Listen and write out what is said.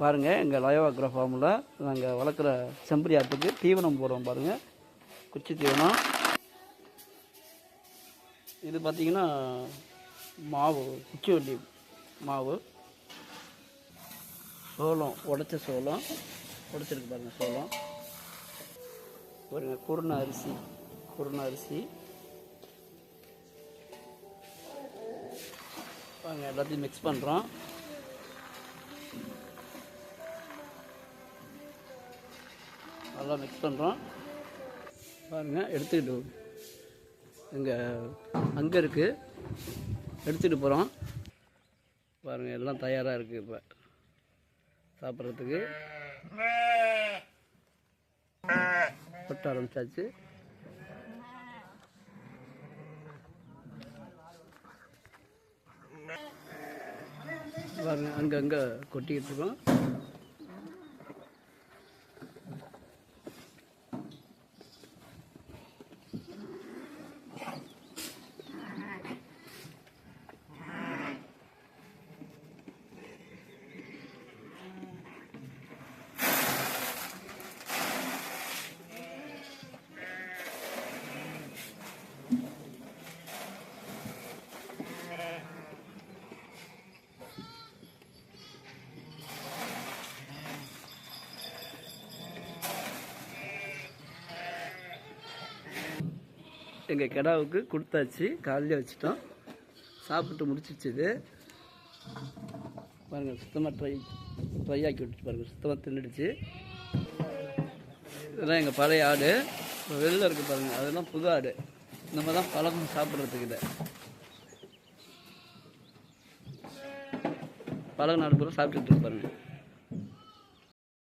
பாருங்கள் எங்கள் லயோவாக்கிற ஃபார்மில் நாங்கள் வளர்க்குற செம்பரி ஆட்டுக்கு தீவனம் போடுறோம் பாருங்கள். குச்சி தீவனம். இது பார்த்திங்கன்னா மாவு, குச்சிவள்ளி மாவு, சோளம், உடைச்ச சோளம் உடைச்சிருக்கு பாருங்கள். சோளம் பாருங்கள். குருணை அரிசி பாருங்கள். எல்லாத்தையும் மிக்ஸ் பண்ணுறோம். நல்லா மிக்ஸ் பண்ணுறோம் பாருங்கள். எடுத்துக்கிட்டு இங்கே அங்கே இருக்குது, எடுத்துகிட்டு போகிறோம் பாருங்கள். எல்லாம் தயாராக இருக்குது இப்போ சாப்பிட்றதுக்கு. கொட்ட ஆரம்பிச்சாச்சு. பாருங்கள் அங்கங்கே கொட்டிக்கிட்டு இருக்கோம். எங்கள் கிடாவுக்கு கொடுத்தாச்சு. காலையில் வச்சுட்டோம். சாப்பிட்டு முடிச்சிச்சு. இது பாருங்கள். சுத்தமாக ட்ரை ஆக்கி விட்டுச்சு பாருங்கள். சுத்தமாக தின்னுடுச்சு. இதெல்லாம் எங்கள் பழைய ஆடு. இப்போ வெளியில் இருக்குது பாருங்கள். அதெல்லாம் புது ஆடு. நம்ம தான் பழக்கம் சாப்பிட்றதுக்கு. இதை பழக நாடு பூரா சாப்பிட்டுட்டு பாருங்கள்.